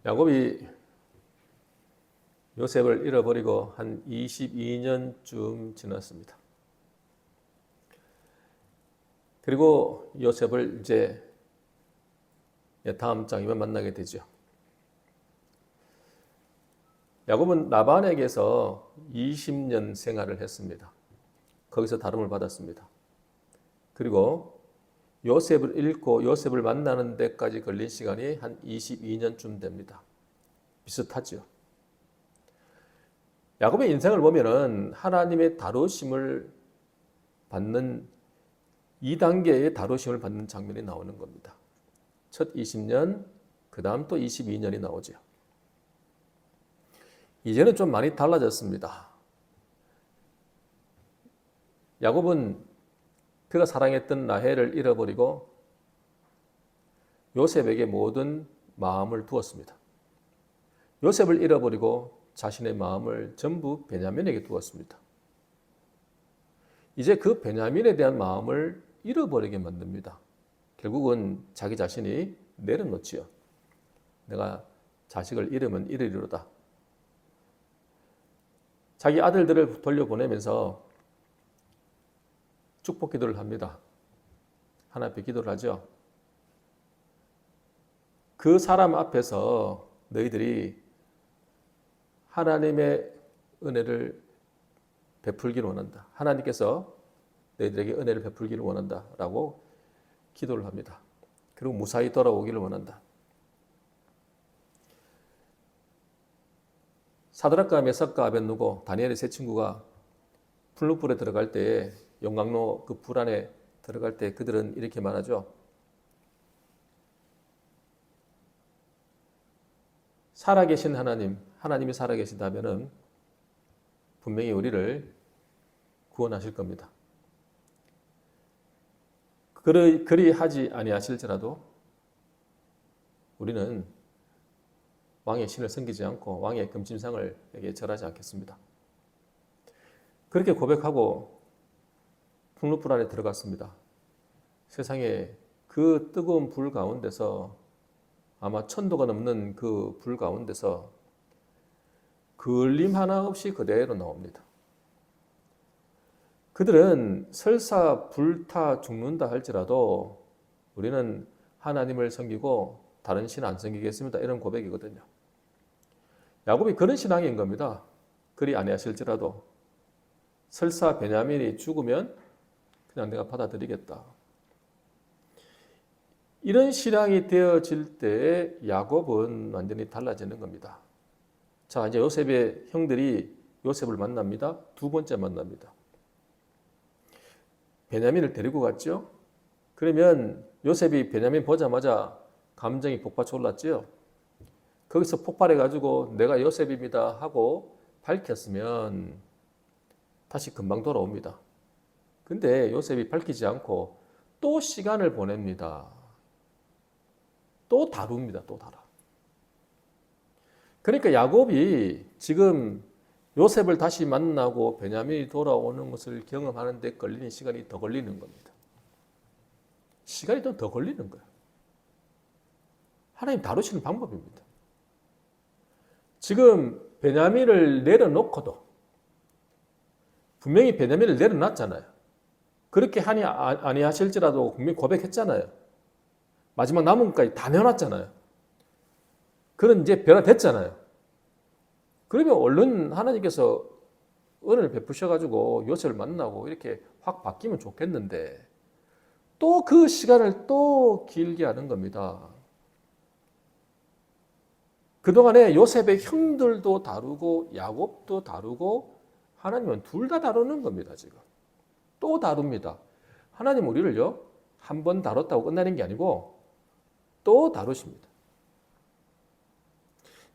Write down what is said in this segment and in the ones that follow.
야곱이 요셉을 잃어버리고 한 22년쯤 지났습니다. 그리고 요셉을 이제 다음 장이면 만나게 되죠. 야곱은 라반에게서 20년 생활을 했습니다. 거기서 다름을 받았습니다. 그리고 요셉을 잃고 요셉을 만나는 데까지 걸린 시간이 한 22년쯤 됩니다. 비슷하죠. 야곱의 인생을 보면은 하나님의 다루심을 받는 2단계의 다루심을 받는 장면이 나오는 겁니다. 첫 20년, 그 다음 또 22년이 나오죠. 이제는 좀 많이 달라졌습니다. 야곱은 그가 사랑했던 라헬을 잃어버리고 요셉에게 모든 마음을 두었습니다. 요셉을 잃어버리고 자신의 마음을 전부 베냐민에게 두었습니다. 이제 그 베냐민에 대한 마음을 잃어버리게 만듭니다. 결국은 자기 자신이 내려놓지요. 내가 자식을 잃으면 잃으리로다. 자기 아들들을 돌려보내면서 축복 기도를 합니다. 하나님 앞에 기도를 하죠. 그 사람 앞에서 너희들이 하나님의 은혜를 베풀기를 원한다. 하나님께서 너희들에게 은혜를 베풀기를 원한다. 라고 기도를 합니다. 그리고 무사히 돌아오기를 원한다. 사드락과 메삭과 아벳느고 다니엘의 세 친구가 풀무불에 들어갈 때 용광로 그 불 안에 들어갈 때 그들은 이렇게 말하죠. 살아계신 하나님, 하나님이 살아계시다면은 분명히 우리를 구원하실 겁니다. 그리 하지 아니하실지라도 우리는 왕의 신을 섬기지 않고 왕의 금침상을 절하지 않겠습니다. 그렇게 고백하고 풍루불 안에 들어갔습니다. 세상에 그 뜨거운 불 가운데서 아마 1000도가 넘는 그 불 가운데서 걸림 하나 없이 그대로 나옵니다. 그들은 설사 불타 죽는다 할지라도 우리는 하나님을 섬기고 다른 신 안 섬기겠습니다. 이런 고백이거든요. 야곱이 그런 신앙인 겁니다. 그리 아니하실지라도 설사 베냐민이 죽으면 그냥 내가 받아들이겠다. 이런 신앙이 되어질 때 야곱은 완전히 달라지는 겁니다. 자, 이제 요셉의 형들이 요셉을 만납니다. 두 번째 만납니다. 베냐민을 데리고 갔죠. 그러면 요셉이 베냐민 보자마자 감정이 폭받쳐 올랐죠. 거기서 폭발해가지고 내가 요셉입니다 하고 밝혔으면 다시 금방 돌아옵니다. 근데 요셉이 밝히지 않고 또 시간을 보냅니다. 또 다룹니다. 또 다뤄. 그러니까 야곱이 지금 요셉을 다시 만나고 베냐민이 돌아오는 것을 경험하는 데 걸리는 시간이 더 걸리는 겁니다. 시간이 좀 더 걸리는 거예요. 하나님 다루시는 방법입니다. 지금 베냐민을 내려놓고도 분명히 베냐민을 내려놨잖아요. 그렇게 하니 아니하실지라도 분명히 고백했잖아요. 마지막 남은 것까지 다 내어놨잖아요. 그런 이제 변화됐잖아요. 그러면 얼른 하나님께서 은혜를 베푸셔가지고 요셉을 만나고 이렇게 확 바뀌면 좋겠는데 또 그 시간을 또 길게 하는 겁니다. 그동안에 요셉의 형들도 다루고 야곱도 다루고 하나님은 둘 다 다루는 겁니다. 지금 또 다룹니다. 하나님 우리를요 한 번 다뤘다고 끝나는 게 아니고 또 다루십니다.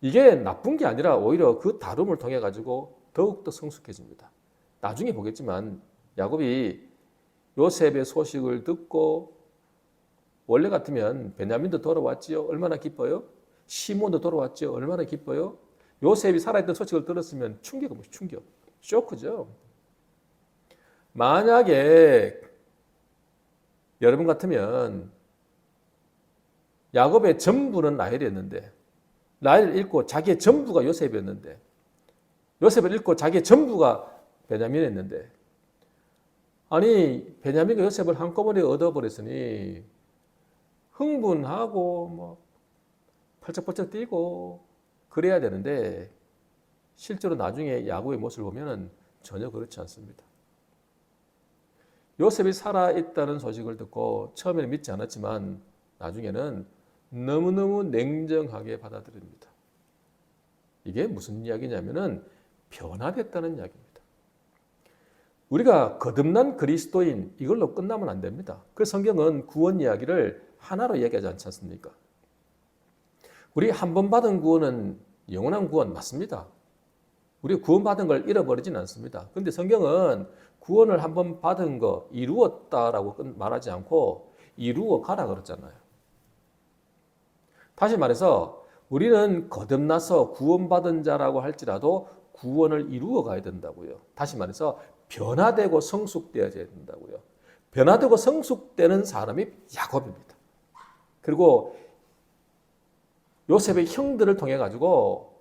이게 나쁜 게 아니라 오히려 그 다rum을 통해 가지고 더욱더 성숙해집니다. 나중에 보겠지만 야곱이 요셉의 소식을 듣고 원래 같으면 베냐민도 돌아왔지요. 얼마나 기뻐요? 시몬도 돌아왔죠. 얼마나 기뻐요? 요셉이 살아있던 소식을 들었으면 충격은 뭐죠? 충격. 쇼크죠. 만약에 여러분 같으면 야곱의 전부는 라헬이었는데 라헬을 잃고 자기의 전부가 요셉이었는데, 요셉을 잃고 자기의 전부가 베냐민이었는데, 아니 베냐민과 요셉을 한꺼번에 얻어버렸으니 흥분하고 뭐 펄쩍펄쩍 뛰고 그래야 되는데, 실제로 나중에 야곱의 모습을 보면 전혀 그렇지 않습니다. 요셉이 살아있다는 소식을 듣고 처음에는 믿지 않았지만 나중에는 너무너무 냉정하게 받아들입니다. 이게 무슨 이야기냐면은 변화됐다는 이야기입니다. 우리가 거듭난 그리스도인, 이걸로 끝나면 안 됩니다. 그 성경은 구원 이야기를 하나로 이야기하지 않지 않습니까? 우리 한 번 받은 구원은 영원한 구원 맞습니다. 우리 구원받은 걸 잃어버리진 않습니다. 그런데 성경은 구원을 한 번 받은 거 이루었다라고 말하지 않고 이루어 가라 그랬잖아요. 다시 말해서 우리는 거듭나서 구원받은 자라고 할지라도 구원을 이루어 가야 된다고요. 다시 말해서 변화되고 성숙되어져야 된다고요. 변화되고 성숙되는 사람이 야곱입니다. 그리고 요셉의 형들을 통해 가지고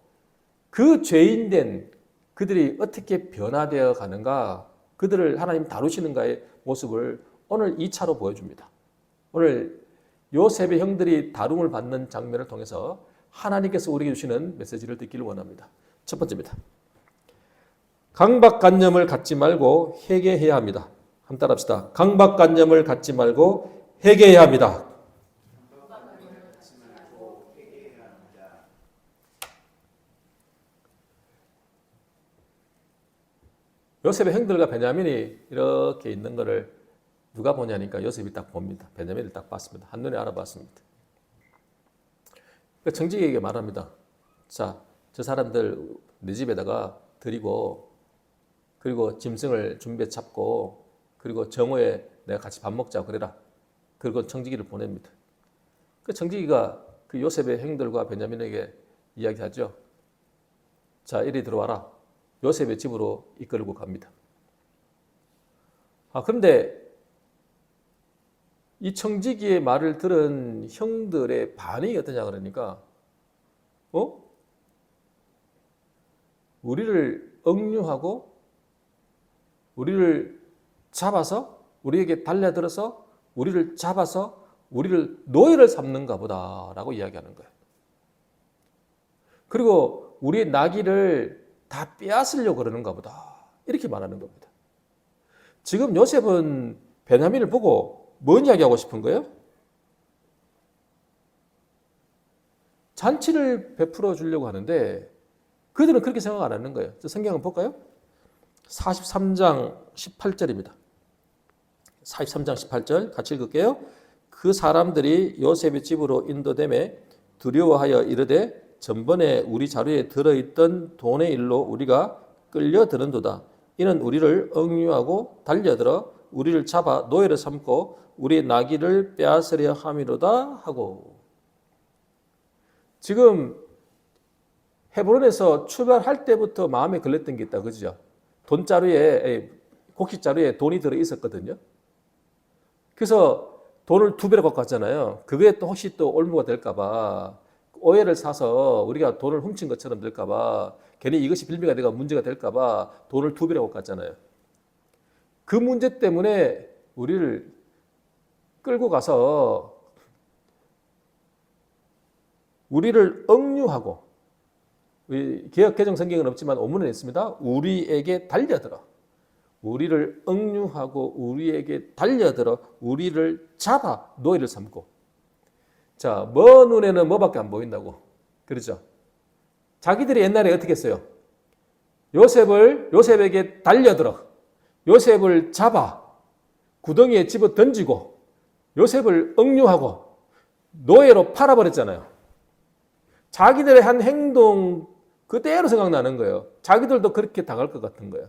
그 죄인된 그들이 어떻게 변화되어 가는가, 그들을 하나님 다루시는가의 모습을 오늘 2차로 보여줍니다. 오늘 요셉의 형들이 다rum을 받는 장면을 통해서 하나님께서 우리에게 주시는 메시지를 듣기를 원합니다. 첫 번째입니다. 강박관념을 갖지 말고 회개해야 합니다. 한번 따라합시다. 강박관념을 갖지 말고 회개해야 합니다. 요셉의 형들과 베냐민이 이렇게 있는 것을 누가 보냐니까 요셉이 딱 봅니다. 베냐민을 딱 봤습니다. 한눈에 알아봤습니다. 청지기에게 말합니다. 자, 저 사람들 내 집에다가 드리고, 그리고 짐승을 준비해 잡고, 그리고 정오에 내가 같이 밥 먹자고 그래라. 그리고 청지기를 보냅니다. 그 청지기가 그 요셉의 형들과 베냐민에게 이야기하죠. 자, 이리 들어와라. 요셉의 집으로 이끌고 갑니다. 그런데 이 청지기의 말을 들은 형들의 반응이 어떠냐 그러니까, 우리를 억류하고 우리를 잡아서 우리에게 달려들어서 우리를 잡아서 우리를 노예를 삼는가 보다라고 이야기하는 거예요. 그리고 우리의 나귀를 다 빼앗으려고 그러는가 보다 이렇게 말하는 겁니다. 지금 요셉은 베냐민을 보고 뭔 이야기하고 싶은 거예요? 잔치를 베풀어 주려고 하는데 그들은 그렇게 생각 안 하는 거예요. 성경 한번 볼까요? 43장 18절입니다. 43장 18절 같이 읽을게요. 그 사람들이 요셉의 집으로 인도되매 두려워하여 이르되 전번에 우리 자루에 들어있던 돈의 일로 우리가 끌려드는도다. 이는 우리를 억류하고 달려들어 우리를 잡아 노예를 삼고 우리의 나귀를 빼앗으려 함이로다 하고. 지금 헤브론에서 출발할 때부터 마음에 걸렸던 게 있다, 그죠? 돈자루에, 곡식자루에 돈이 들어 있었거든요. 그래서 돈을 2배로 갖고 갔잖아요. 그게 또 혹시 또 올무가 될까봐, 오해를 사서 우리가 돈을 훔친 것처럼 될까봐, 괜히 이것이 빌미가 되고 문제가 될까봐 돈을 2배로 갖고 갔잖아요. 그 문제 때문에 우리를 끌고 가서 우리를 억류하고, 개역 개정 성경은 없지만 원문에 있습니다. 우리에게 달려들어. 우리를 억류하고 우리에게 달려들어 우리를 잡아 노예를 삼고. 자, 먼 눈에는 뭐밖에 안 보인다고. 그렇죠? 자기들이 옛날에 어떻게 했어요? 요셉에게 달려들어. 요셉을 잡아 구덩이에 집어 던지고 요셉을 억류하고 노예로 팔아버렸잖아요. 자기들의 한 행동 그대로 생각나는 거예요. 자기들도 그렇게 당할 것 같은 거예요.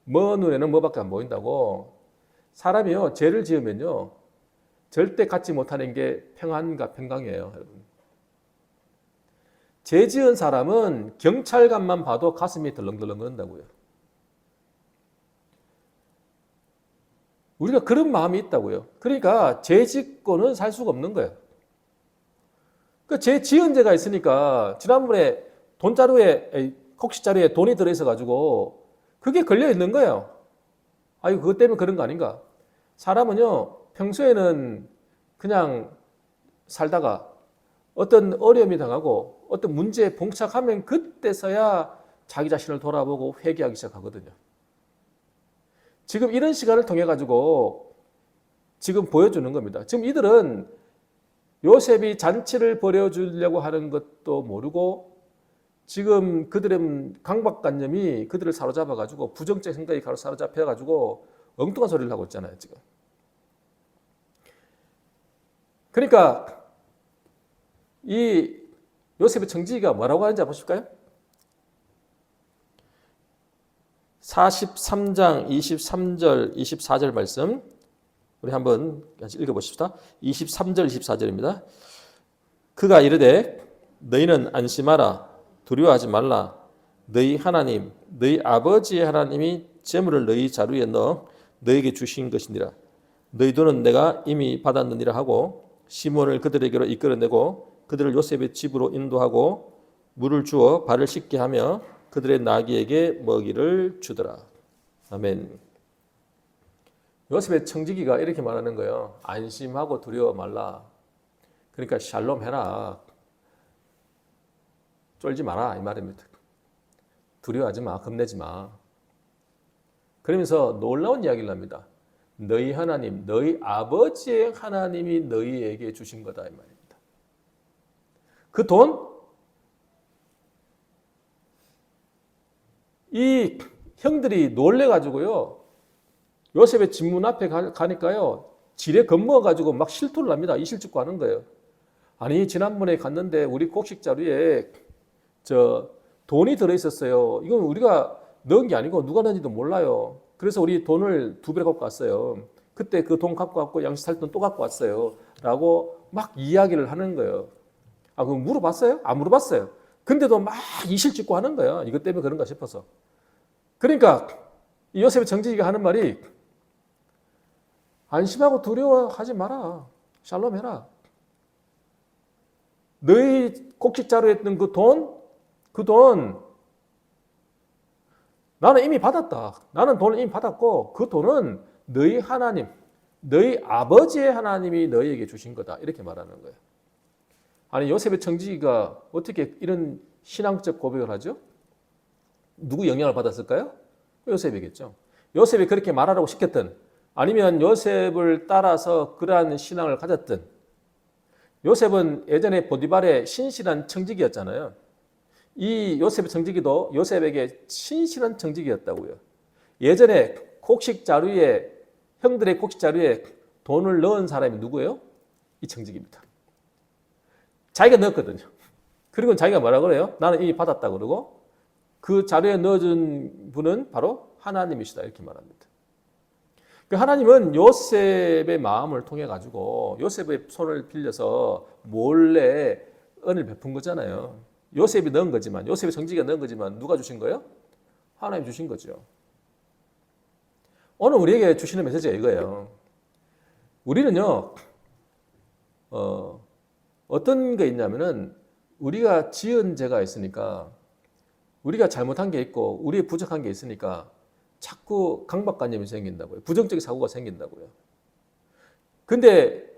먼 눈에는 뭐밖에 안 보인다고. 사람이요, 죄를 지으면요 절대 갖지 못하는 게 평안과 평강이에요, 여러분. 죄 지은 사람은 경찰관만 봐도 가슴이 덜렁덜렁 거린다고요. 우리가 그런 마음이 있다고요. 그러니까 죄 짓고는 살 수가 없는 거예요. 제 지은 죄가 있으니까 지난번에 돈자루에 곡식자루에 돈이 들어있어 가지고 그게 걸려 있는 거예요. 아이고 그것 때문에 그런 거 아닌가? 사람은요 평소에는 그냥 살다가 어떤 어려움이 당하고 어떤 문제에 봉착하면 그때서야 자기 자신을 돌아보고 회개하기 시작하거든요. 지금 이런 시간을 통해 가지고 지금 보여주는 겁니다. 지금 이들은 요셉이 잔치를 벌여주려고 하는 것도 모르고 지금 그들의 강박관념이 그들을 사로잡아 가지고 부정적 생각이 사로잡혀 가지고 엉뚱한 소리를 하고 있잖아요, 지금. 그러니까 이 요셉의 청지기가 뭐라고 하는지 보실까요? 43장 23절 24절 말씀 우리 한번 같이 읽어보십시다. 23절 24절입니다. 그가 이르되 너희는 안심하라 두려워하지 말라 너희 하나님 너희 아버지의 하나님이 재물을 너희 자루에 넣어 너희에게 주신 것이니라. 너희 돈은 내가 이미 받았느니라 하고 시몬을 그들에게로 이끌어내고 그들을 요셉의 집으로 인도하고 물을 주어 발을 씻게 하며 그들의 나귀에게 먹이를 주더라. 아멘. 요셉의 청지기가 이렇게 말하는 거예요. 안심하고 두려워 말라. 그러니까 샬롬 해라. 쫄지 마라 이 말입니다. 두려워하지 마. 겁내지 마. 그러면서 놀라운 이야기를 합니다. 너희 하나님, 너희 아버지의 하나님이 너희에게 주신 거다 이 말입니다. 그 돈, 이 형들이 놀래가지고요. 요셉의 집 문 앞에 가니까요. 지레 겁먹어가지고 막 실토를 합니다. 이실직고 하는 거예요. 아니 지난번에 갔는데 우리 곡식자루에 돈이 들어있었어요. 이건 우리가 넣은 게 아니고 누가 넣은지도 몰라요. 그래서 우리 돈을 2배 갖고 왔어요. 그때 그 돈 갖고 왔고 양식 살 돈 또 갖고 왔어요. 라고 막 이야기를 하는 거예요. 아, 그럼 물어봤어요? 안 물어봤어요. 근데도 막 이실직고 하는 거야. 이것 때문에 그런가 싶어서. 그러니까 이 요셉의 정직이가 하는 말이 안심하고 두려워하지 마라. 샬롬 해라. 너희 곡식자루에 있던 그 돈 나는 이미 받았다. 나는 돈을 이미 받았고 그 돈은 너희 하나님, 너희 아버지의 하나님이 너희에게 주신 거다. 이렇게 말하는 거예요. 아니 요셉의 청지기가 어떻게 이런 신앙적 고백을 하죠? 누구 영향을 받았을까요? 요셉이겠죠. 요셉이 그렇게 말하라고 시켰던 아니면 요셉을 따라서 그러한 신앙을 가졌던 요셉은 예전에 보디발의 신실한 청지기였잖아요. 이 요셉의 청지기도 요셉에게 신실한 청지기였다고요. 예전에 형들의 곡식자루에 돈을 넣은 사람이 누구예요? 이 청지기입니다. 자기가 넣었거든요. 그리고 자기가 뭐라 그래요? 나는 이미 받았다 그러고 그 자루에 넣어준 분은 바로 하나님이시다 이렇게 말합니다. 그 하나님은 요셉의 마음을 통해 가지고 요셉의 손을 빌려서 몰래 은을 베푼 거잖아요. 요셉이 넣은 거지만 요셉의 정직이가 넣은 거지만 누가 주신 거예요? 하나님 주신 거죠. 오늘 우리에게 주시는 메시지가 이거예요. 우리는요 어떤 게 있냐면은 우리가 지은 죄가 있으니까 우리가 잘못한 게 있고 우리의 부족한 게 있으니까 자꾸 강박관념이 생긴다고요. 부정적인 사고가 생긴다고요. 근데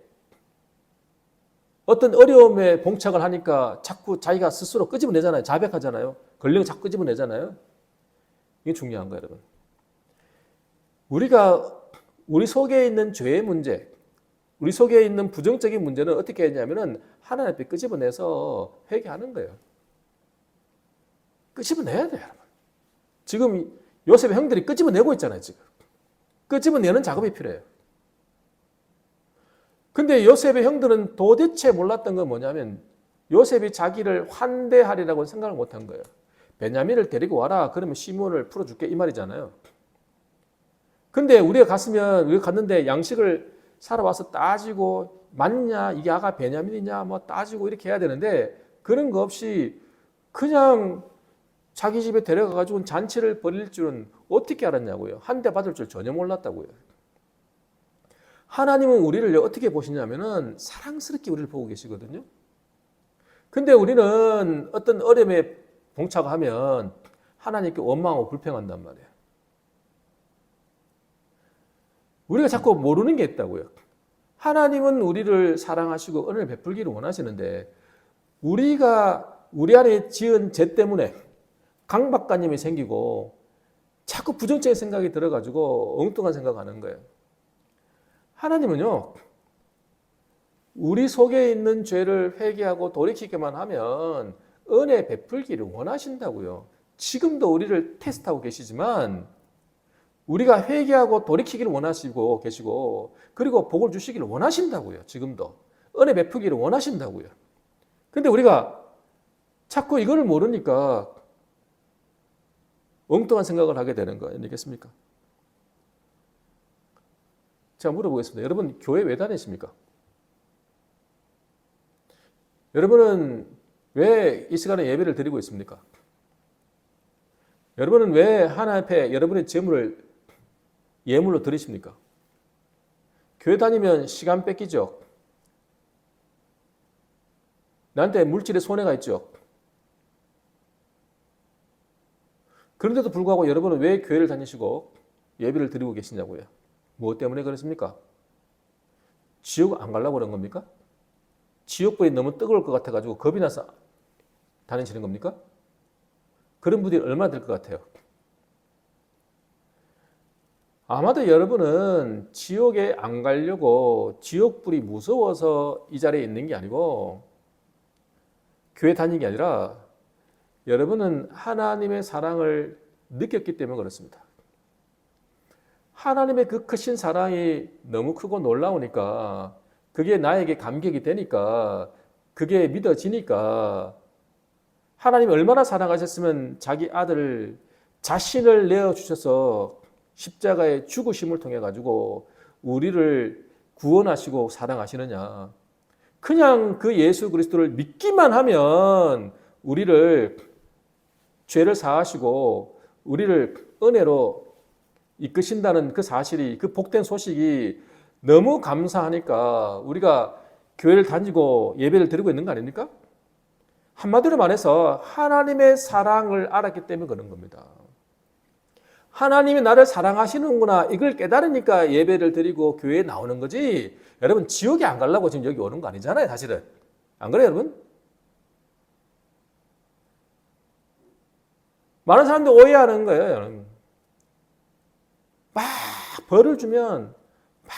어떤 어려움에 봉착을 하니까 자꾸 자기가 스스로 끄집어내잖아요. 자백하잖아요. 권력을 자꾸 끄집어내잖아요. 이게 중요한 거예요, 여러분. 우리 속에 있는 죄의 문제, 우리 속에 있는 부정적인 문제는 어떻게 했냐면은 하나님 앞에 끄집어내서 회개하는 거예요. 끄집어내야 돼요, 여러분. 지금 요셉의 형들이 끄집어내고 있잖아요, 지금. 끄집어내는 작업이 필요해요. 근데 요셉의 형들은 도대체 몰랐던 건 뭐냐면 요셉이 자기를 환대하리라고 생각을 못한 거예요. 베냐민을 데리고 와라. 그러면 시몬을 풀어줄게. 이 말이잖아요. 근데 우리가 갔는데 양식을 사러 와서 따지고 맞냐? 이게 아가 베냐민이냐? 뭐 따지고 이렇게 해야 되는데 그런 거 없이 그냥 자기 집에 데려가가지고 잔치를 벌일 줄은 어떻게 알았냐고요. 한 대 받을 줄 전혀 몰랐다고요. 하나님은 우리를 어떻게 보시냐면은 사랑스럽게 우리를 보고 계시거든요. 근데 우리는 어떤 어려움에 봉착하면 하나님께 원망하고 불평한단 말이에요. 우리가 자꾸 모르는 게 있다고요. 하나님은 우리를 사랑하시고 은혜를 베풀기를 원하시는데 우리가 우리 안에 지은 죄 때문에 강박관념이 생기고 자꾸 부정적인 생각이 들어가지고 엉뚱한 생각하는 거예요. 하나님은요, 우리 속에 있는 죄를 회개하고 돌이키기만 하면 은혜 베풀기를 원하신다고요. 지금도 우리를 테스트하고 계시지만 우리가 회개하고 돌이키기를 원하시고 계시고 그리고 복을 주시기를 원하신다고요. 지금도 은혜 베푸기를 원하신다고요. 근데 우리가 자꾸 이걸 모르니까 엉뚱한 생각을 하게 되는 거 아니겠습니까? 제가 물어보겠습니다. 여러분 교회 왜 다니십니까? 여러분은 왜 이 시간에 예배를 드리고 있습니까? 여러분은 왜 하나님 앞에 여러분의 재물을 예물로 드리십니까? 교회 다니면 시간 뺏기죠. 나한테 물질에 손해가 있죠. 그런데도 불구하고 여러분은 왜 교회를 다니시고 예배를 드리고 계시냐고요. 무엇 때문에 그렇습니까? 지옥 안 가려고 그런 겁니까? 지옥불이 너무 뜨거울 것 같아가지고 겁이 나서 다니시는 겁니까? 그런 분들이 얼마나 될 것 같아요? 아마도 여러분은 지옥에 안 가려고 지옥불이 무서워서 이 자리에 있는 게 아니고 교회 다니는 게 아니라 여러분은 하나님의 사랑을 느꼈기 때문에 그렇습니다. 하나님의 그 크신 사랑이 너무 크고 놀라우니까 그게 나에게 감격이 되니까 그게 믿어지니까 하나님이 얼마나 사랑하셨으면 자기 아들을 자신을 내어주셔서 십자가의 죽으심을 통해 가지고 우리를 구원하시고 사랑하시느냐. 그냥 그 예수 그리스도를 믿기만 하면 우리를 죄를 사하시고 우리를 은혜로 이끄신다는 그 사실이, 그 복된 소식이 너무 감사하니까 우리가 교회를 다니고 예배를 드리고 있는 거 아닙니까? 한마디로 말해서 하나님의 사랑을 알았기 때문에 그런 겁니다. 하나님이 나를 사랑하시는구나 이걸 깨달으니까 예배를 드리고 교회에 나오는 거지. 여러분 지옥에 안 가려고 지금 여기 오는 거 아니잖아요, 사실은. 안 그래요, 여러분? 많은 사람들 오해하는 거예요, 여러분. 막 벌을 주면 막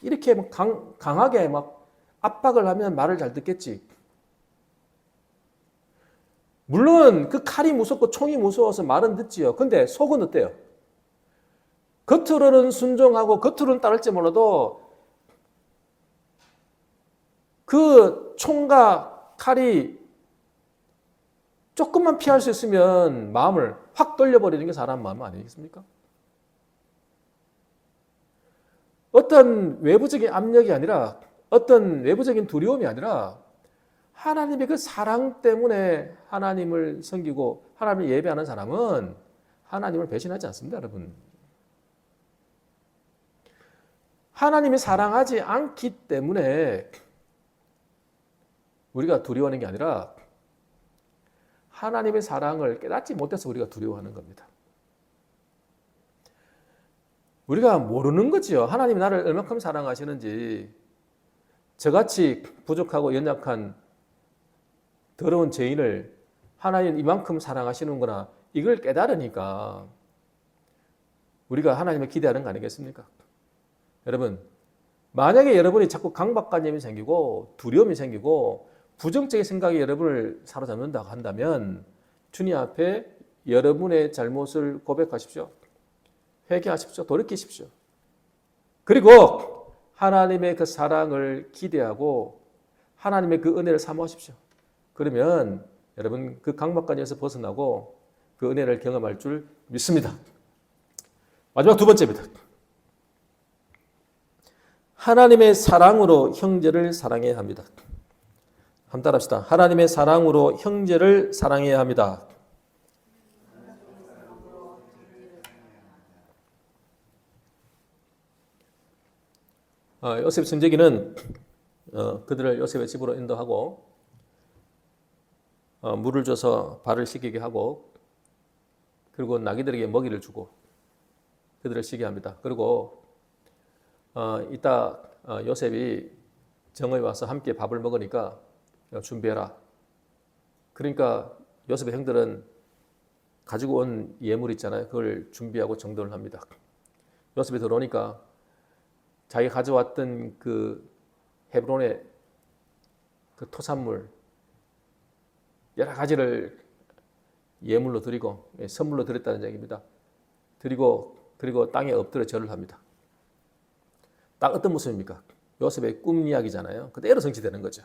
이렇게 막 강하게 막 압박을 하면 말을 잘 듣겠지. 물론 그 칼이 무섭고 총이 무서워서 말은 듣지요. 근데 속은 어때요? 겉으로는 순종하고 겉으로는 따를지 몰라도 그 총과 칼이 조금만 피할 수 있으면 마음을 확 돌려버리는 게 사람 마음 아니겠습니까? 어떤 외부적인 압력이 아니라 어떤 외부적인 두려움이 아니라 하나님의 그 사랑 때문에 하나님을 섬기고 하나님을 예배하는 사람은 하나님을 배신하지 않습니다, 여러분. 하나님이 사랑하지 않기 때문에 우리가 두려워하는 게 아니라 하나님의 사랑을 깨닫지 못해서 우리가 두려워하는 겁니다. 우리가 모르는 거지요. 하나님이 나를 얼마큼 사랑하시는지. 저같이 부족하고 연약한 더러운 죄인을 하나님 이만큼 사랑하시는구나. 이걸 깨달으니까 우리가 하나님을 기대하는 거 아니겠습니까? 여러분, 만약에 여러분이 자꾸 강박관념이 생기고 두려움이 생기고 부정적인 생각이 여러분을 사로잡는다고 한다면 주님 앞에 여러분의 잘못을 고백하십시오. 회개하십시오. 돌이키십시오. 그리고 하나님의 그 사랑을 기대하고 하나님의 그 은혜를 사모하십시오. 그러면 여러분 그 강박관념에서 벗어나고 그 은혜를 경험할 줄 믿습니다. 마지막 두 번째입니다. 하나님의 사랑으로 형제를 사랑해야 합니다. 한번 따라합시다. 하나님의 사랑으로 형제를 사랑해야 합니다. 요셉 선지기는 그들을 요셉의 집으로 인도하고 물을 줘서 발을 씻기게 하고 그리고 나귀들에게 먹이를 주고 그들을 쉬게 합니다. 그리고 이따 요셉이 정오에 와서 함께 밥을 먹으니까 준비해라. 그러니까 요셉의 형들은 가지고 온 예물 있잖아요. 그걸 준비하고 정돈을 합니다. 요셉이 들어오니까 자기가 가져왔던 그 헤브론의 그 토산물 여러 가지를 예물로 드리고 선물로 드렸다는 얘기입니다. 드리고 그리고 땅에 엎드려 절을 합니다. 딱 어떤 모습입니까? 요셉의 꿈 이야기잖아요. 그대로 성취되는 거죠.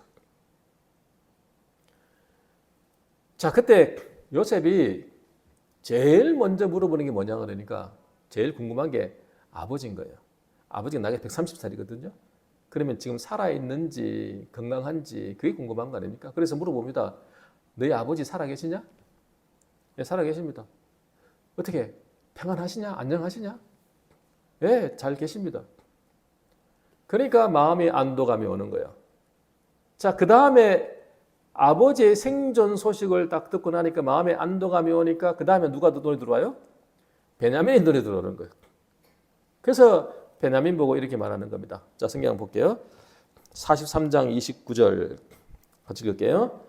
자, 그때 요셉이 제일 먼저 물어보는 게 뭐냐 그러니까 제일 궁금한 게 아버지인 거예요. 아버지가 나이가 130살이거든요. 그러면 지금 살아있는지 건강한지 그게 궁금한 거 아닙니까? 그래서 물어봅니다. 너희 아버지 살아계시냐? 예, 살아계십니다. 어떻게 평안하시냐? 안녕하시냐? 예, 잘 계십니다. 그러니까 마음이 안도감이 오는 거예요. 자, 그 다음에 아버지의 생존 소식을 딱 듣고 나니까 마음에 안도감이 오니까 그 다음에 누가 눈에 들어와요? 베냐민이 눈에 들어오는 거예요. 그래서 베냐민 보고 이렇게 말하는 겁니다. 자, 성경 볼게요. 43장 29절 같이 읽을게요.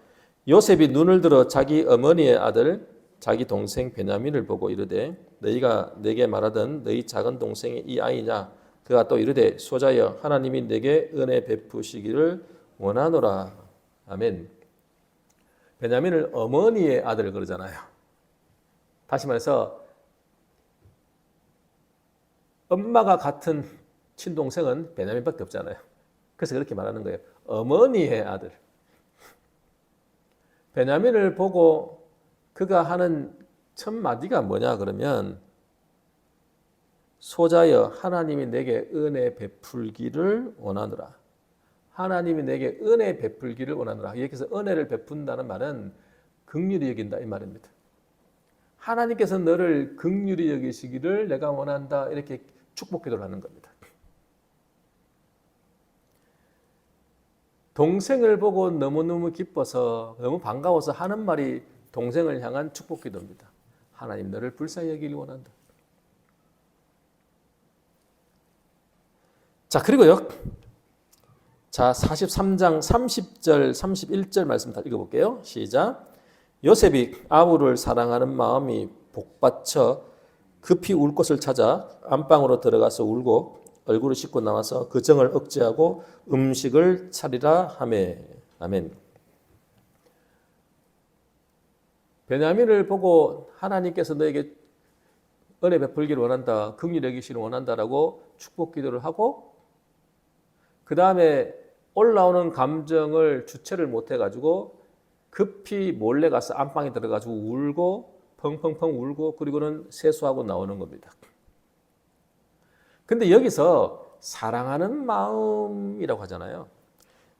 요셉이 눈을 들어 자기 어머니의 아들 자기 동생 베냐민을 보고 이르되 너희가 내게 말하던 너희 작은 동생이 이 아이냐? 그가 또 이르되 소자여 하나님이 내게 은혜 베푸시기를 원하노라. 아멘. 베냐민을 어머니의 아들 그러잖아요. 다시 말해서 엄마가 같은 친동생은 베냐민밖에 없잖아요. 그래서 그렇게 말하는 거예요. 어머니의 아들. 베냐민을 보고 그가 하는 첫 마디가 뭐냐 그러면 소자여 하나님이 내게 은혜 베풀기를 원하노라. 하나님이 내게 은혜 베풀기를 원하노라. 여기서 은혜를 베푼다는 말은 긍휼히 여긴다 이 말입니다. 하나님께서 너를 긍휼히 여기시기를 내가 원한다 이렇게 축복 기도를 하는 겁니다. 동생을 보고 너무너무 기뻐서 너무 반가워서 하는 말이 동생을 향한 축복 기도입니다. 하나님 너를 불쌍히 여기길 원한다. 자, 그리고요. 자, 43장 30절, 31절 말씀 다 읽어볼게요. 시작. 요셉이 아우를 사랑하는 마음이 복받쳐 급히 울 곳을 찾아 안방으로 들어가서 울고 얼굴을 씻고 나와서 그 정을 억제하고 음식을 차리라 하매. 아멘. 베냐민을 보고 하나님께서 너에게 은혜 베풀기를 원한다, 긍휼히 여기시기를 원한다라고 축복 기도를 하고 그 다음에 올라오는 감정을 주체를 못해가지고 급히 몰래 가서 안방에 들어가지고 울고 펑펑펑 울고 그리고는 세수하고 나오는 겁니다. 근데 여기서 사랑하는 마음이라고 하잖아요.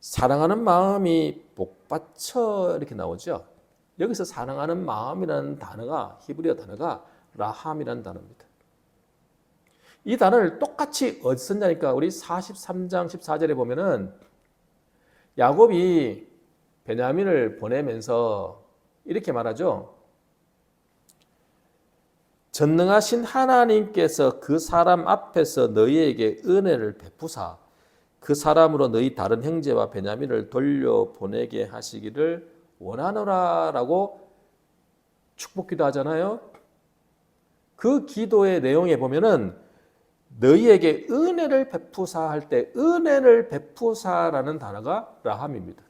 사랑하는 마음이 복받쳐 이렇게 나오죠. 여기서 사랑하는 마음이라는 단어가 히브리어 단어가 라함이라는 단어입니다. 이 단어를 똑같이 어디 썼냐니까 우리 43장 14절에 보면은 야곱이 베냐민을 보내면서 이렇게 말하죠. 전능하신 하나님께서 그 사람 앞에서 너희에게 은혜를 베푸사 그 사람으로 너희 다른 형제와 베냐민을 돌려보내게 하시기를 원하노라라고 축복기도 하잖아요. 그 기도의 내용에 보면은 너희에게 은혜를 베푸사 할 때 은혜를 베푸사라는 단어가 라함입니다.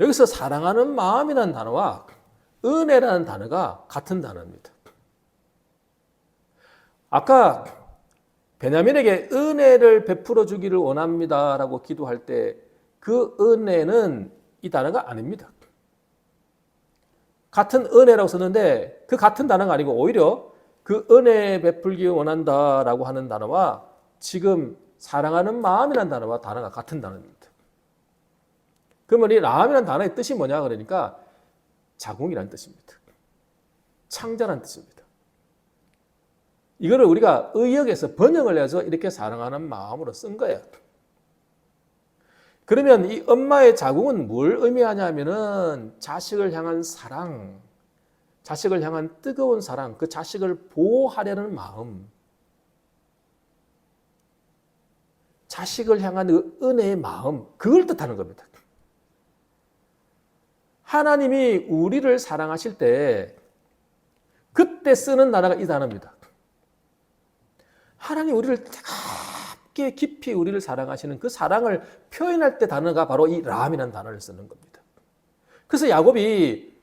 여기서 사랑하는 마음이라는 단어와 은혜라는 단어가 같은 단어입니다. 아까 베냐민에게 은혜를 베풀어 주기를 원합니다라고 기도할 때 그 은혜는 이 단어가 아닙니다. 같은 은혜라고 썼는데 그 같은 단어가 아니고 오히려 그 은혜 베풀기 원한다라고 하는 단어와 지금 사랑하는 마음이라는 단어가 같은 단어입니다. 그러면 이 라함이라는 단어의 뜻이 뭐냐 그러니까 자궁이라는 뜻입니다. 창자라는 뜻입니다. 이거를 우리가 의역에서 번역을 해서 이렇게 사랑하는 마음으로 쓴 거예요. 그러면 이 엄마의 자궁은 뭘 의미하냐면은 자식을 향한 사랑, 자식을 향한 뜨거운 사랑, 그 자식을 보호하려는 마음, 자식을 향한 그 은혜의 마음, 그걸 뜻하는 겁니다. 하나님이 우리를 사랑하실 때 그때 쓰는 단어가 이 단어입니다. 하나님 우리를 뜨겁게 깊이 우리를 사랑하시는 그 사랑을 표현할 때 단어가 바로 이 람이라는 단어를 쓰는 겁니다. 그래서 야곱이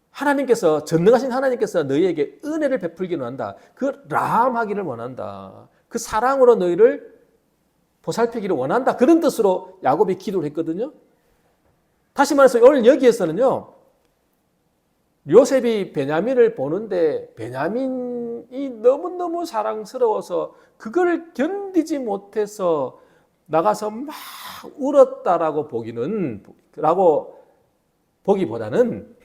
하나님께서, 전능하신 하나님께서 너희에게 은혜를 베풀기를 원한다. 그 람하기를 원한다. 그 사랑으로 너희를 보살피기를 원한다. 그런 뜻으로 야곱이 기도를 했거든요. 다시 말해서 오늘 여기에서는요, 요셉이 베냐민을 보는데 베냐민이 너무너무 사랑스러워서 그걸 견디지 못해서 나가서 막 울었다라고 보기보다는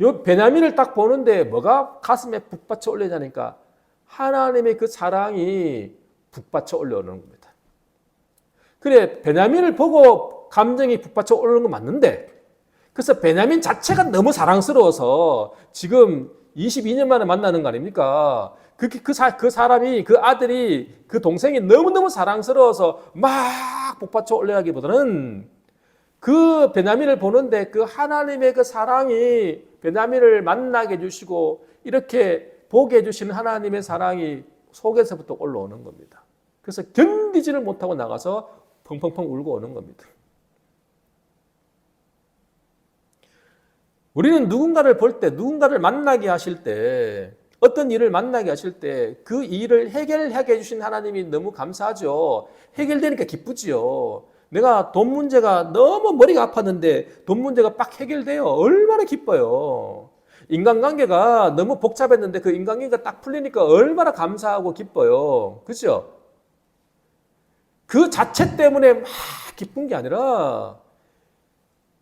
요 베냐민을 딱 보는데 뭐가 가슴에 북받쳐 올리자니까 하나님의 그 사랑이 북받쳐 올라오는 겁니다. 그래, 베냐민을 보고 감정이 북받쳐 오르는 건 맞는데, 그래서 베냐민 자체가 너무 사랑스러워서 지금 22년 만에 만나는 거 아닙니까? 그 사람이, 그 아들이, 그 동생이 너무너무 사랑스러워서 막 북받쳐 올라가기보다는 그 베냐민을 보는데 그 하나님의 그 사랑이 베냐민을 만나게 해주시고 이렇게 보게 해주시는 하나님의 사랑이 속에서부터 올라오는 겁니다. 그래서 견디지를 못하고 나가서 펑펑펑 울고 오는 겁니다. 우리는 누군가를 볼 때, 누군가를 만나게 하실 때, 어떤 일을 만나게 하실 때 그 일을 해결하게 해주신 하나님이 너무 감사하죠. 해결되니까 기쁘지요. 내가 돈 문제가 너무 머리가 아팠는데 돈 문제가 빡 해결돼요. 얼마나 기뻐요. 인간관계가 너무 복잡했는데 그 인간관계가 딱 풀리니까 얼마나 감사하고 기뻐요. 그렇죠? 그 자체 때문에 막 기쁜 게 아니라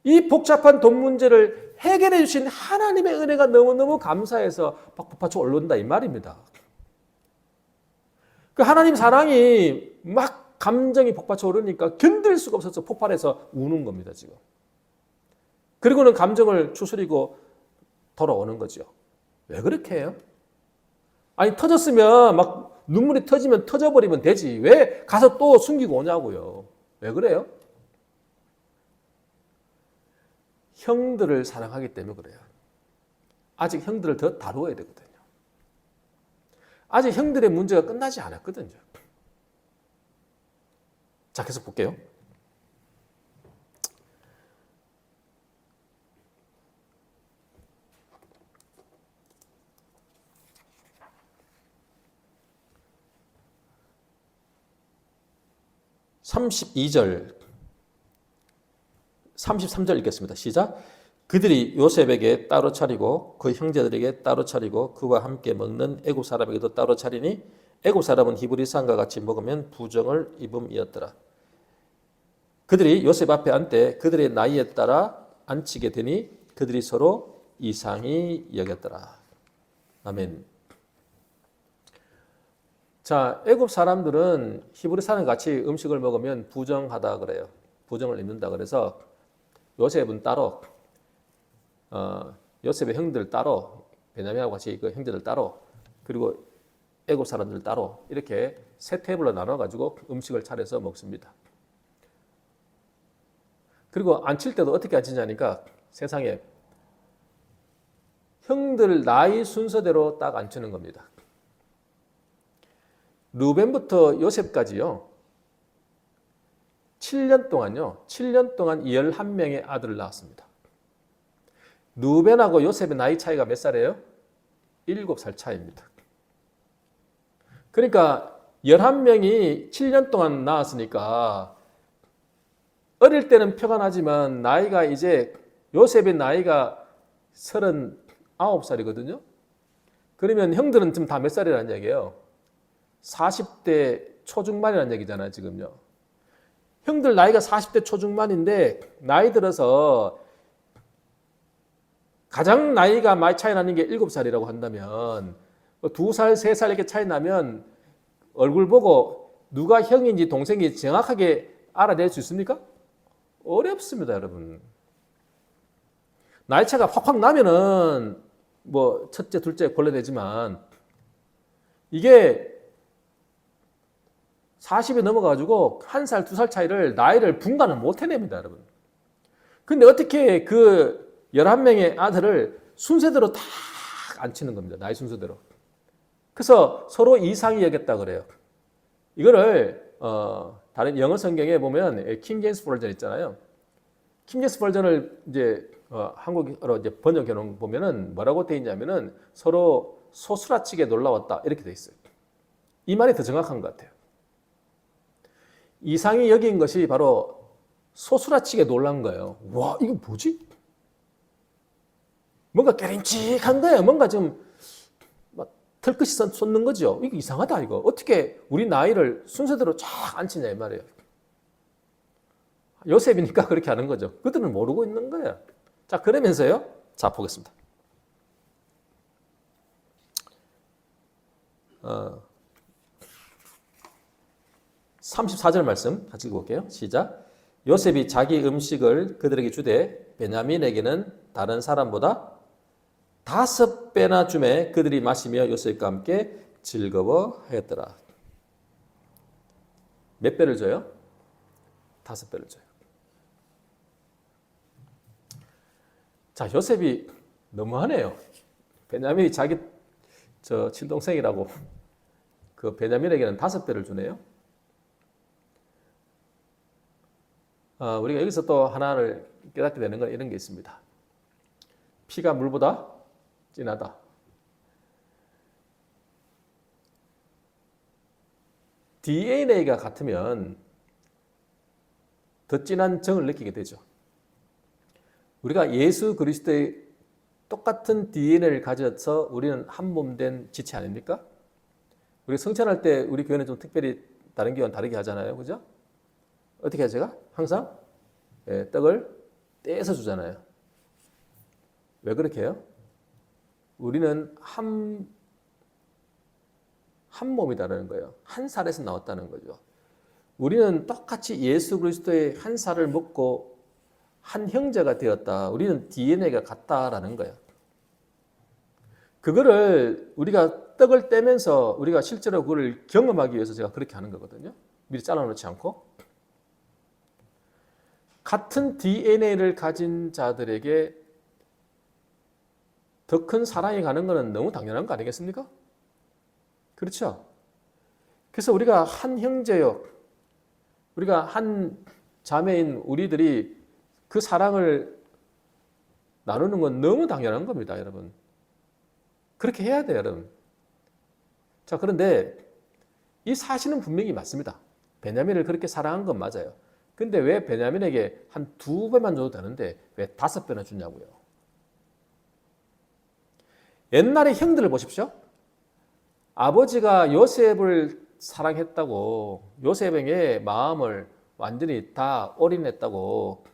이 복잡한 돈 문제를 해결해 주신 하나님의 은혜가 너무너무 감사해서 막 북받쳐 올라온다 이 말입니다. 그 하나님 사랑이 막 감정이 북받쳐 오르니까 견딜 수가 없어서 폭발해서 우는 겁니다, 지금. 그리고는 감정을 추스리고 돌아오는 거죠. 왜 그렇게 해요? 아니, 터졌으면 막 눈물이 터지면 터져버리면 되지. 왜 가서 또 숨기고 오냐고요. 왜 그래요? 형들을 사랑하기 때문에 그래요. 아직 형들을 더 다루어야 되거든요. 아직 형들의 문제가 끝나지 않았거든요. 자, 계속 볼게요. (32절) 33절 읽겠습니다. 시작. 그들이 요셉에게 따로 차리고 그 형제들에게 따로 차리고 그와 함께 먹는 애굽 사람에게도 따로 차리니 애굽 사람은 히브리 사람과 같이 먹으면 부정을 입음이었더라. 그들이 요셉 앞에 앉되 그들의 나이에 따라 앉히게 되니 그들이 서로 이상히 여겼더라. 아멘. 자, 애굽 사람들은 히브리 사람과 같이 음식을 먹으면 부정하다 그래요. 부정을 입는다 그래서 요셉은 따로, 요셉의 형들 따로, 베냐민하고 같이 그 형제들 따로, 그리고 애굽 사람들 따로 이렇게 세 테이블로 나눠가지고 음식을 차려서 먹습니다. 그리고 앉힐 때도 어떻게 앉히냐니까 세상에 형들 나이 순서대로 딱 앉히는 겁니다. 루벤부터 요셉까지요. 7년 동안요. 7년 동안 11명의 아들을 낳았습니다. 루벤하고 요셉의 나이 차이가 몇 살이에요? 7살 차이입니다. 그러니까 11명이 7년 동안 낳았으니까 어릴 때는 표가 나지만 나이가 이제 요셉의 나이가 39살이거든요. 그러면 형들은 지금 다 몇 살이라는 얘기예요? 40대 초중반이라는 얘기잖아요, 지금요. 형들 나이가 40대 초중반인데 나이 들어서 가장 나이가 많이 차이 나는 게 7살이라고 한다면 2살, 3살 이렇게 차이 나면 얼굴 보고 누가 형인지 동생인지 정확하게 알아낼 수 있습니까? 어렵습니다, 여러분. 나이 차가 확확 나면은 뭐 첫째, 둘째 골라내지만 이게 40이 넘어가지고 1살, 2살 차이를 나이를 분간을 못 해냅니다, 여러분. 근데 어떻게 그 11명의 아들을 순서대로 다 앉히는 겁니다. 나이 순서대로. 그래서 서로 이상이 여겼다 그래요. 이거를 다른 영어 성경에 보면 킹 제임스 버전 있잖아요. 킹 제임스 버전을 이제 한국어로 이제 번역해 놓은 보면은 뭐라고 돼 있냐면은 서로 소스라치게 놀라웠다 이렇게 돼 있어요. 이 말이 더 정확한 것 같아요. 이상이 여긴 것이 바로 소스라치게 놀란 거예요. 와, 이거 뭐지? 뭔가 깨림칙한 거예요. 뭔가 좀 털끝이 솟는 거죠. 이거 이상하다 이거. 어떻게 우리 나이를 순서대로 쫙 앉히냐 이 말이에요. 요셉이니까 그렇게 하는 거죠. 그들은 모르고 있는 거예요. 자, 그러면서요. 자, 보겠습니다. 34절 말씀 같이 읽어볼게요. 시작. 요셉이 자기 음식을 그들에게 주되 베냐민에게는 다른 사람보다 5배나 주매 그들이 마시며 요셉과 함께 즐거워하였더라. 몇 배를 줘요? 5배를 줘요. 자, 요셉이 너무하네요. 베냐민이 자기 친동생이라고 그 베냐민에게는 5배를 주네요. 우리가 여기서 또 하나를 깨닫게 되는 건 이런 게 있습니다. 피가 물보다 진하다. DNA가 같으면 더 진한 정을 느끼게 되죠. 우리가 예수 그리스도의 똑같은 DNA를 가져서 우리는 한 몸 된 지체 아닙니까? 우리 성찬할 때 우리 교회는 좀 특별히 다른 교회는 다르게 하잖아요. 그죠? 어떻게 하죠? 제가? 항상 떡을 떼서 주잖아요. 왜 그렇게 해요? 우리는 한 몸이다라는 거예요. 한 살에서 나왔다는 거죠. 우리는 똑같이 예수 그리스도의 한 살을 먹고 한 형제가 되었다. 우리는 DNA가 같다라는 거예요. 그거를 우리가 떡을 떼면서 우리가 실제로 그걸 경험하기 위해서 제가 그렇게 하는 거거든요. 미리 잘라놓지 않고. 같은 DNA를 가진 자들에게 더 큰 사랑이 가는 것은 너무 당연한 거 아니겠습니까? 그렇죠? 그래서 우리가 한 형제요, 우리가 한 자매인 우리들이 그 사랑을 나누는 건 너무 당연한 겁니다, 여러분. 그렇게 해야 돼요, 여러분. 자, 그런데 이 사실은 분명히 맞습니다. 베냐민을 그렇게 사랑한 건 맞아요. 근데 왜 베냐민에게 한 2배만 줘도 되는데 왜 5배나 주냐고요? 옛날에 형들을 보십시오. 아버지가 요셉을 사랑했다고, 요셉에게 마음을 완전히 다 올인했다고,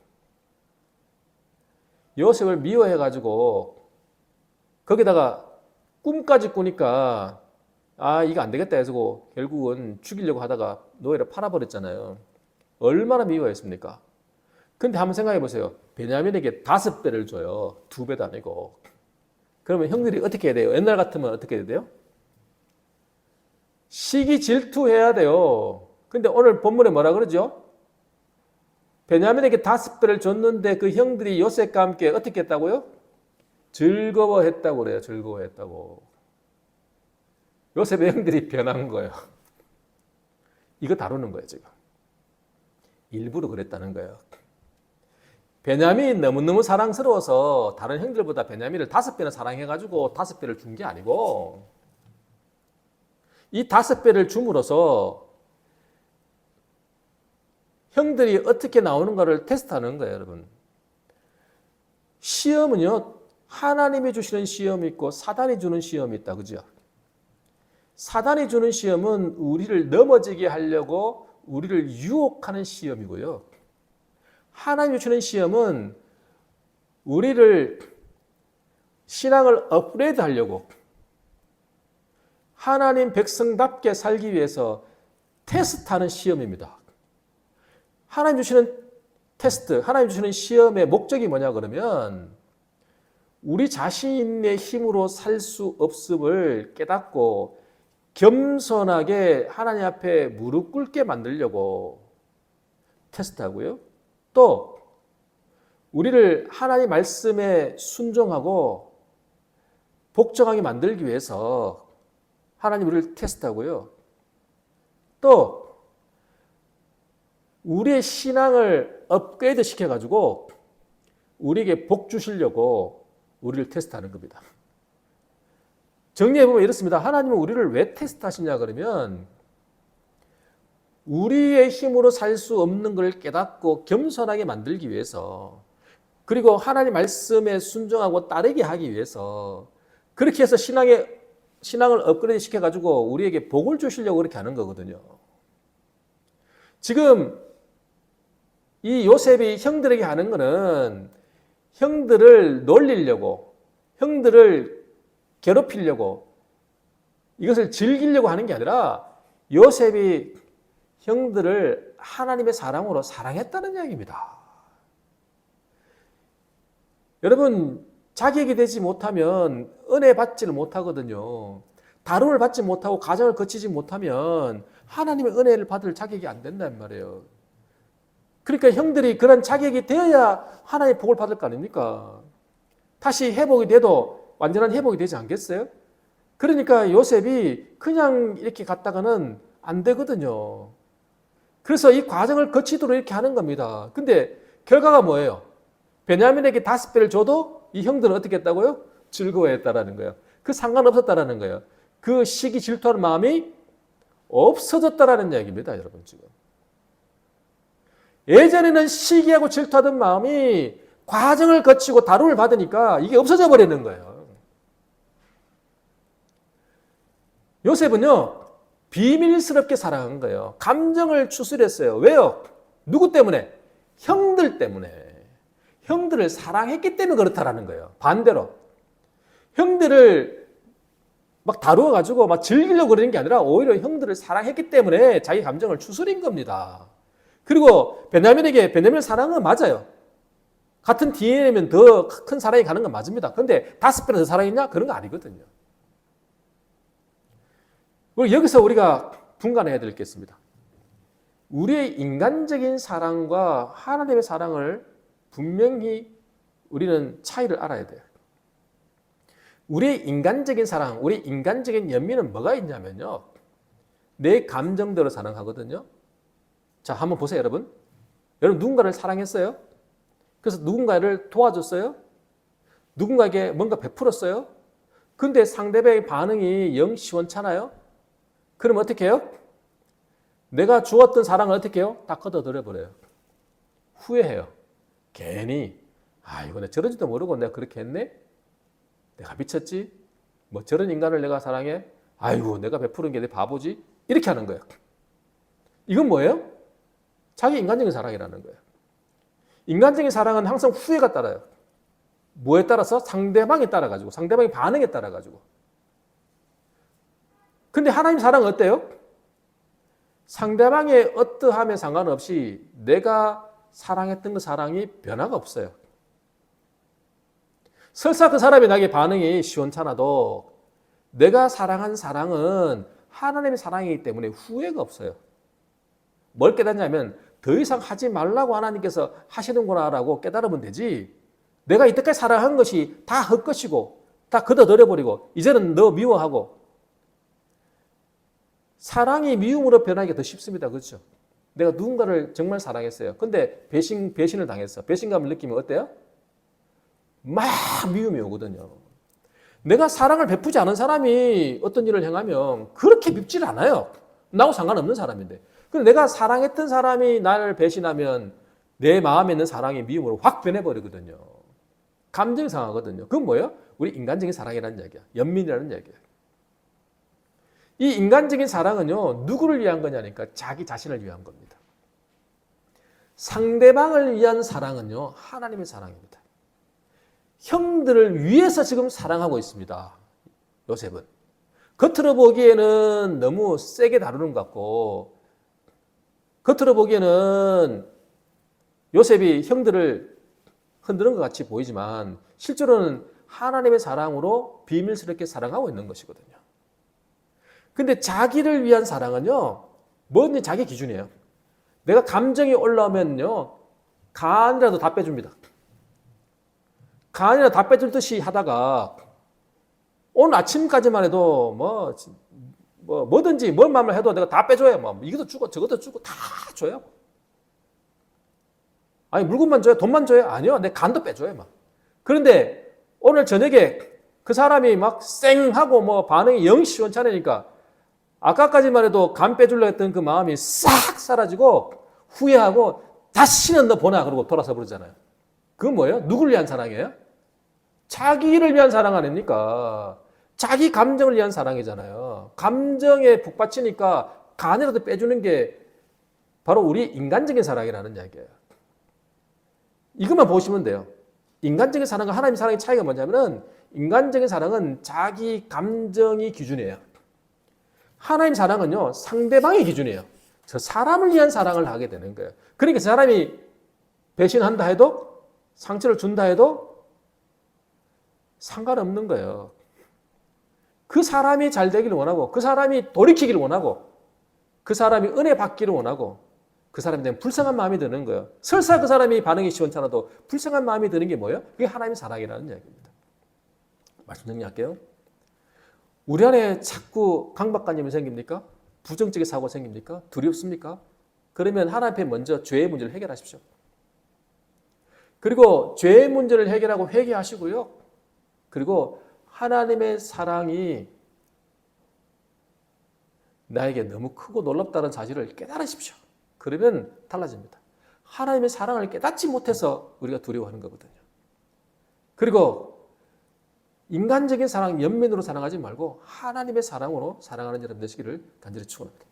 요셉을 미워해가지고 거기다가 꿈까지 꾸니까 이거 안 되겠다 해서 결국은 죽이려고 하다가 노예를 팔아버렸잖아요. 얼마나 미워했습니까? 근데 한번 생각해 보세요. 베냐민에게 5배를 줘요. 2배도 아니고. 그러면 형들이 어떻게 해야 돼요? 옛날 같으면 어떻게 해야 돼요? 시기 질투해야 돼요. 근데 오늘 본문에 뭐라 그러죠? 베냐민에게 5배를 줬는데 그 형들이 요셉과 함께 어떻게 했다고요? 즐거워했다고 그래요. 즐거워했다고. 요셉의 형들이 변한 거예요. 이거 다루는 거예요, 지금. 일부러 그랬다는 거예요. 베냐민이 너무너무 사랑스러워서 다른 형들보다 베냐민을 5배나 사랑해가지고 5배를 준 게 아니고, 이 5배를 줌으로써 형들이 어떻게 나오는가를 테스트하는 거예요, 여러분. 시험은요, 하나님이 주시는 시험이 있고 사단이 주는 시험이 있다, 그죠? 사단이 주는 시험은 우리를 넘어지게 하려고 우리를 유혹하는 시험이고요. 하나님이 주는 시험은 우리를 신앙을 업그레이드 하려고 하나님 백성답게 살기 위해서 테스트하는 시험입니다. 하나님 주시는 테스트, 하나님 주시는 시험의 목적이 뭐냐 그러면 우리 자신의 힘으로 살 수 없음을 깨닫고 겸손하게 하나님 앞에 무릎 꿇게 만들려고 테스트하고요. 또 우리를 하나님 말씀에 순종하고 복종하게 만들기 위해서 하나님 우리를 테스트하고요. 또 우리의 신앙을 업그레이드 시켜가지고 우리에게 복 주시려고 우리를 테스트하는 겁니다. 정리해보면 이렇습니다. 하나님은 우리를 왜 테스트하시냐 그러면 우리의 힘으로 살 수 없는 걸 깨닫고 겸손하게 만들기 위해서, 그리고 하나님 말씀에 순종하고 따르게 하기 위해서, 그렇게 해서 신앙을 업그레이드 시켜가지고 우리에게 복을 주시려고 그렇게 하는 거거든요. 지금 이 요셉이 형들에게 하는 거는 형들을 놀리려고, 형들을 괴롭히려고, 이것을 즐기려고 하는 게 아니라 요셉이 형들을 하나님의 사랑으로 사랑했다는 이야기입니다. 여러분, 자격이 되지 못하면 은혜 받지를 못하거든요. 다름을 받지 못하고 가정을 거치지 못하면 하나님의 은혜를 받을 자격이 안 된단 말이에요. 그러니까 형들이 그런 자격이 되어야 하나님의 복을 받을 거 아닙니까? 다시 회복이 돼도 완전한 회복이 되지 않겠어요? 그러니까 요셉이 그냥 이렇게 갔다가는 안 되거든요. 그래서 이 과정을 거치도록 이렇게 하는 겁니다. 근데 결과가 뭐예요? 베냐민에게 5배를 줘도 이 형들은 어떻게 했다고요? 즐거워했다라는 거예요. 그 상관없었다라는 거예요. 그 시기 질투하는 마음이 없어졌다라는 얘기입니다, 여러분 지금. 예전에는 시기하고 질투하던 마음이 과정을 거치고 다름을 받으니까 이게 없어져 버리는 거예요. 요셉은요, 비밀스럽게 사랑한 거예요. 감정을 추스렸어요. 왜요? 누구 때문에? 형들 때문에. 형들을 사랑했기 때문에 그렇다라는 거예요. 반대로. 형들을 막 다루어가지고 막 즐기려고 그러는 게 아니라 오히려 형들을 사랑했기 때문에 자기 감정을 추스린 겁니다. 그리고 베냐민 사랑은 맞아요. 같은 DNA면 더 큰 사랑이 가는 건 맞습니다. 그런데 5배나 더 사랑했냐? 그런 거 아니거든요. 여기서 우리가 분간해야 될 게 있습니다. 우리의 인간적인 사랑과 하나님의 사랑을 분명히 우리는 차이를 알아야 돼요. 우리의 인간적인 사랑, 우리 인간적인 연민은 뭐가 있냐면요, 내 감정대로 사랑하거든요. 자, 한번 보세요, 여러분. 여러분 누군가를 사랑했어요? 그래서 누군가를 도와줬어요? 누군가에게 뭔가 베풀었어요? 근데 상대방의 반응이 영 시원찮아요? 그럼 어떻게 해요? 내가 주었던 사랑을 어떻게 해요? 다 걷어들여버려요. 후회해요. 괜히 이거 내가 저런지도 모르고 내가 그렇게 했네? 내가 미쳤지? 뭐 저런 인간을 내가 사랑해? 아이고 내가 베푸는 게 내 바보지? 이렇게 하는 거예요. 이건 뭐예요? 자기 인간적인 사랑이라는 거예요. 인간적인 사랑은 항상 후회가 따라요. 뭐에 따라서? 상대방에 따라가지고, 상대방의 반응에 따라가지고. 근데 하나님 사랑은 어때요? 상대방의 어떠함에 상관없이 내가 사랑했던 그 사랑이 변화가 없어요. 설사 그 사람이 나에게 반응이 시원찮아도 내가 사랑한 사랑은 하나님의 사랑이기 때문에 후회가 없어요. 뭘 깨닫냐면 더 이상 하지 말라고 하나님께서 하시는구나라고 깨달으면 되지, 내가 이때까지 사랑한 것이 다 헛것이고 다 걷어들여버리고 이제는 너 미워하고. 사랑이 미움으로 변하기가 더 쉽습니다. 그렇죠? 내가 누군가를 정말 사랑했어요. 근데 배신을 당했어. 배신감을 느끼면 어때요? 막 미움이 오거든요. 내가 사랑을 베푸지 않은 사람이 어떤 일을 행하면 그렇게 밉질 않아요. 나하고 상관없는 사람인데. 근데 내가 사랑했던 사람이 나를 배신하면 내 마음에 있는 사랑이 미움으로 확 변해버리거든요. 감정이 상하거든요. 그건 뭐예요? 우리 인간적인 사랑이라는 이야기야. 연민이라는 이야기야. 이 인간적인 사랑은요, 누구를 위한 거냐니까 자기 자신을 위한 겁니다. 상대방을 위한 사랑은요, 하나님의 사랑입니다. 형들을 위해서 지금 사랑하고 있습니다. 요셉은. 겉으로 보기에는 너무 세게 다루는 것 같고 겉으로 보기에는 요셉이 형들을 흔드는 것 같이 보이지만 실제로는 하나님의 사랑으로 비밀스럽게 사랑하고 있는 것이거든요. 근데 자기를 위한 사랑은요, 뭐든지 자기 기준이에요. 내가 감정이 올라오면요, 간이라도 다 빼줍니다. 간이라도 다 빼줄 듯이 하다가 오늘 아침까지만 해도 뭐든지 뭔 마음을 해도 내가 다 빼줘요. 뭐 이것도 주고 저것도 주고 다 줘요. 아니 물건만 줘요? 돈만 줘요? 아니요. 내 간도 빼줘요. 막. 그런데 오늘 저녁에 그 사람이 막 쌩하고 뭐 반응이 영 시원찮으니까 아까까지만 해도 간 빼주려 했던 그 마음이 싹 사라지고 후회하고 다시는 너 보나 그러고 돌아서 버리잖아요. 그건 뭐예요? 누굴 위한 사랑이에요? 자기를 위한 사랑 아닙니까? 자기 감정을 위한 사랑이잖아요. 감정에 북받치니까 간이라도 빼주는 게 바로 우리 인간적인 사랑이라는 이야기예요. 이것만 보시면 돼요. 인간적인 사랑과 하나님의 사랑의 차이가 뭐냐면은 인간적인 사랑은 자기 감정이 기준이에요. 하나님 사랑은요, 상대방의 기준이에요. 저 사람을 위한 사랑을 하게 되는 거예요. 그러니까 그 사람이 배신한다 해도 상처를 준다 해도 상관없는 거예요. 그 사람이 잘 되기를 원하고 그 사람이 돌이키기를 원하고 그 사람이 은혜 받기를 원하고 그 사람에 대한 불쌍한 마음이 드는 거예요. 설사 그 사람이 반응이 시원찮아도 불쌍한 마음이 드는 게 뭐예요? 그게 하나님의 사랑이라는 이야기입니다. 말씀 정리할게요. 우리 안에 자꾸 강박관념이 생깁니까? 부정적인 사고가 생깁니까? 두렵습니까? 그러면 하나님 앞에 먼저 죄의 문제를 해결하십시오. 그리고 죄의 문제를 해결하고 회개하시고요. 그리고 하나님의 사랑이 나에게 너무 크고 놀랍다는 사실을 깨달으십시오. 그러면 달라집니다. 하나님의 사랑을 깨닫지 못해서 우리가 두려워하는 거거든요. 그리고 인간적인 사랑, 연민으로 사랑하지 말고 하나님의 사랑으로 사랑하는 여러분 되시기를 간절히 축원합니다.